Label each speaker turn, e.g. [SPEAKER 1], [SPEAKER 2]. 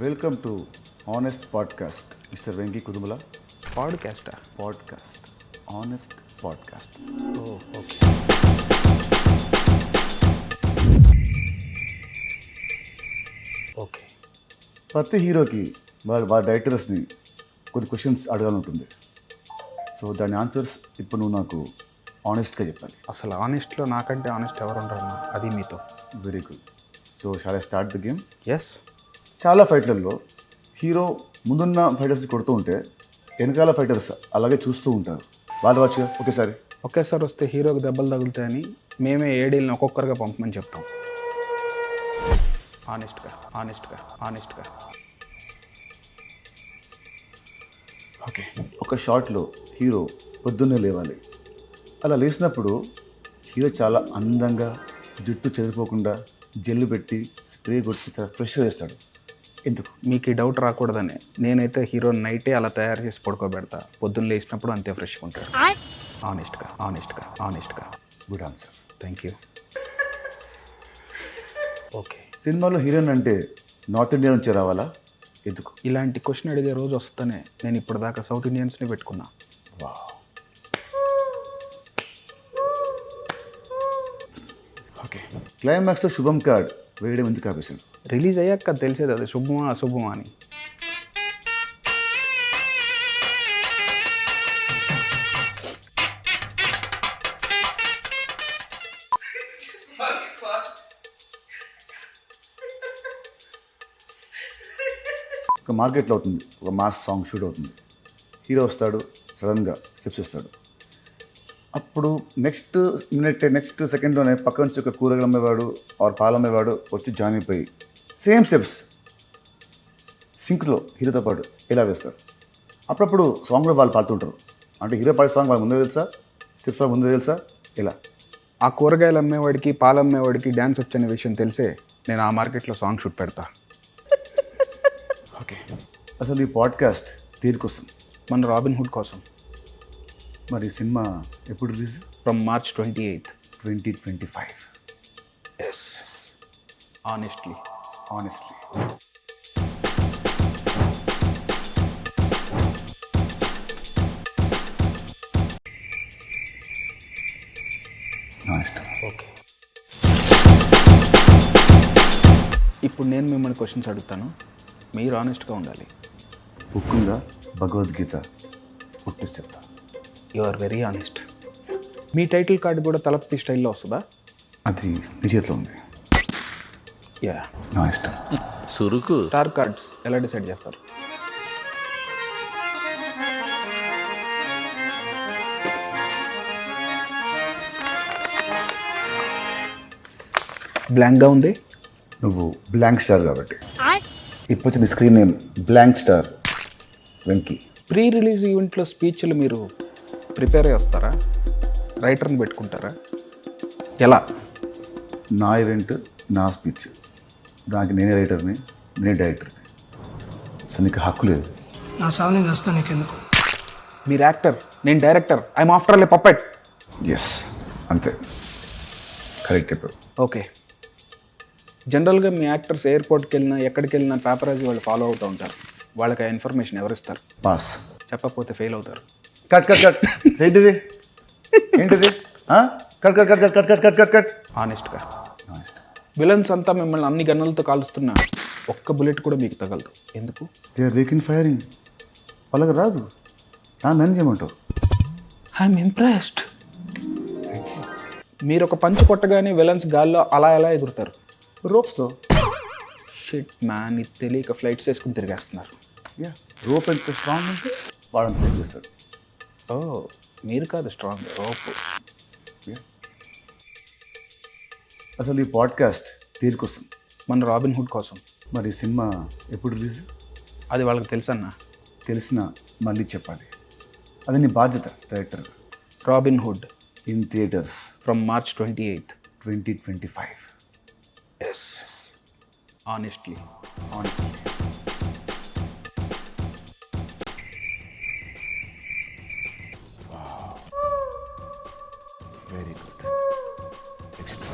[SPEAKER 1] Welcome to honest podcast mister Venky Kudumula.
[SPEAKER 2] Podcast
[SPEAKER 1] honest podcast.
[SPEAKER 2] Okay. Okay.
[SPEAKER 1] ప్రతి హీరోకి వాళ్ళ డైరెక్టర్స్ని కొన్ని క్వశ్చన్స్ అడగాలంటుంది. సో దాని ఆన్సర్స్ ఇప్పుడు నువ్వు నాకు ఆనెస్ట్గా చెప్పాలి.
[SPEAKER 2] అసలు ఆనెస్ట్లో నాకంటే ఆనెస్ట్ ఎవరు ఉండరన్నా, అది మీతో.
[SPEAKER 1] Very good. So shall I start the game?
[SPEAKER 2] Yes.
[SPEAKER 1] చాలా ఫైట్లలో హీరో ముందున్న ఫైటర్స్ కొడుతూ ఉంటే వెనకాల ఫైటర్స్ అలాగే చూస్తూ ఉంటారు. వాళ్ళు వచ్చి
[SPEAKER 2] ఒకేసారి వస్తే హీరోకి దెబ్బలు తగులుతాయని మేమే ఏడీలను ఒక్కొక్కరుగా పంపమని చెప్తాం. ఆనెస్ట్గా.
[SPEAKER 1] ఓకే. ఒక షాట్లో హీరో పొద్దున్నే లేవాలి. అలా లేచినప్పుడు హీరో చాలా అందంగా జుట్టు చెదిరిపోకుండా జెల్లు పెట్టి స్ప్రే కొట్టి చాలా ఫ్రెష్గా వేస్తాడు. ఎందుకు?
[SPEAKER 2] మీకు ఈ డౌట్ రాకూడదని నేనైతే హీరో నైటే అలా తయారు చేసి పడుకోబెడతా. పొద్దున్న లేచినప్పుడు అంతే ఫ్రెష్గా ఉంటాడు. ఆనెస్ట్గా.
[SPEAKER 1] Good answer.
[SPEAKER 2] Thank you. Okay.
[SPEAKER 1] సినిమాలో హీరోయిన్ అంటే నార్త్ ఇండియా నుంచి రావాలా? ఎందుకు?
[SPEAKER 2] ఇలాంటి క్వశ్చన్ అడిగే రోజు వస్తేనే నేను ఇప్పటిదాకా సౌత్ ఇండియన్స్ని పెట్టుకున్నా.
[SPEAKER 1] ఓకే. క్లైమాక్స్లో శుభం కార్డ్ వేయడం ఎందుకు ఆపేశాను?
[SPEAKER 2] రిలీజ్ అయ్యాక తెలిసేది అది శుభమా అశుభమా అని.
[SPEAKER 1] ఒక మార్కెట్లో అవుతుంది, ఒక మాస్ సాంగ్ షూట్ అవుతుంది. హీరో వస్తాడు, సడన్గా స్టెప్స్ ఇస్తాడు. అప్పుడు నెక్స్ట్ సెకండ్లోనే పక్క నుంచి ఒక కూరగాయలు అమ్మేవాడు ఆర్ పాలు అమ్మేవాడు వచ్చి జాయిన్ అయిపోయి సేమ్ స్టెప్స్ సింక్లో హీరోతో పాటు ఇలా వేస్తారు. అప్పుడప్పుడు సాంగ్లో వాళ్ళు పాడుతుంటారు. అంటే హీరో పాడే సాంగ్ వాళ్ళు ముందే తెలుసా, స్టెప్స్ వాళ్ళు ముందే తెలుసా? ఇలా
[SPEAKER 2] ఆ కూరగాయలు అమ్మేవాడికి పాలు అమ్మేవాడికి డ్యాన్స్ వచ్చనే విషయం తెలిసే నేను ఆ మార్కెట్లో సాంగ్ షూట్ పెడతా.
[SPEAKER 1] ఓకే. అసలు ఈ పాడ్కాస్ట్ దేనికోసం?
[SPEAKER 2] మన రాబిన్ హుడ్ కోసం.
[SPEAKER 1] మరి సినిమా ఎప్పుడు release?
[SPEAKER 2] From March 28,
[SPEAKER 1] 2025.
[SPEAKER 2] Yes. Honestly. Okay. ఇప్పుడు నేను మిమ్మల్ని క్వశ్చన్స్ అడుగుతాను, మీరు ఆనెస్ట్గా ఉండాలి.
[SPEAKER 1] ముఖ్యంగా భగవద్గీత పుట్టిస్తే చెప్తా.
[SPEAKER 2] You are very honest. మీ టైటిల్ కార్డు కూడా తలపతి స్టైల్లో వస్తుందా?
[SPEAKER 1] అది నీ చేతిలో ఉంది.
[SPEAKER 2] యా,
[SPEAKER 1] నా ఇష్టం.
[SPEAKER 3] సురుకు.
[SPEAKER 2] స్టార్ కార్డ్స్ ఎలా డిసైడ్ చేస్తారు? బ్లాంక్గా ఉంది.
[SPEAKER 1] నువ్వు బ్లాంక్ స్టార్ కాబట్టి ఇప్పుడు వచ్చిన screen name blank star Venky.
[SPEAKER 2] Pre release ఈవెంట్లో స్పీచ్లు మీరు ప్రిపేర్ అయ్యి వస్తారా? రైటర్ని పెట్టుకుంటారా? ఎలా?
[SPEAKER 1] నా ఈవెంట్, నా స్పీచ్, దానికి నేనే రైటర్ని, నేనే డైరెక్టర్ని. సో నీకు హక్కు లేదు.
[SPEAKER 4] నా సాగు నేను వస్తాను, నీకెందుకు?
[SPEAKER 2] మీరు యాక్టర్, నేను director. I'm after all a puppet.
[SPEAKER 1] Yes, అంతే. కరెక్ట్ చెప్పావు.
[SPEAKER 2] ఓకే. జనరల్గా మీ యాక్టర్స్ ఎయిర్పోర్ట్కి వెళ్ళినా ఎక్కడికి వెళ్ళినా పేపరాజీ వాళ్ళు ఫాలో అవుతూ ఉంటారు. వాళ్ళకి ఆ ఇన్ఫర్మేషన్ ఎవరిస్తారు?
[SPEAKER 1] పాస్.
[SPEAKER 2] చెప్పకపోతే ఫెయిల్ అవుతారు.
[SPEAKER 1] కట్. ఏంటిది? కట్.
[SPEAKER 2] ఆనెస్ట్గా. విలన్స్ అంతా మిమ్మల్ని అన్ని గన్నులతో కాలుస్తున్నా ఒక్క బుల్లెట్ కూడా మీకు తగలదు. ఎందుకు?
[SPEAKER 1] They are weak in firing. వాళ్ళకి రాదు. నన్ను చేయమంటావు?
[SPEAKER 2] I'm impressed. మీరు ఒక పంచ్ కొట్టగానే విలన్స్ గాల్లో అలా ఎలా ఎగురుతారు?
[SPEAKER 1] రోప్స్తో.
[SPEAKER 2] షిట్ మ్యాన్, ఇది తెలియక ఫ్లైట్స్ వేసుకుని తిరిగేస్తున్నారు.
[SPEAKER 1] రోప్ ఎంత స్ట్రాంగ్ ఉంటే వాడంత ప్లే చేస్తాడు.
[SPEAKER 2] ఓ, మీరు కాదు స్ట్రాంగ్, రోప్.
[SPEAKER 1] అసలు ఈ పాడ్కాస్ట్ దేనికోసం?
[SPEAKER 2] మన రాబిన్ హుడ్ కోసం.
[SPEAKER 1] మరి సినిమా ఎప్పుడు రిలీజ్?
[SPEAKER 2] అది వాళ్ళకి తెలుసన్నా.
[SPEAKER 1] తెలిసినా మళ్ళీ చెప్పాలి. అది నీ బాధ్యత director.
[SPEAKER 2] Robin Hood
[SPEAKER 1] in theatres
[SPEAKER 2] from March 28,
[SPEAKER 1] 2025.
[SPEAKER 2] Yes. Honestly.
[SPEAKER 1] Very good. Extra.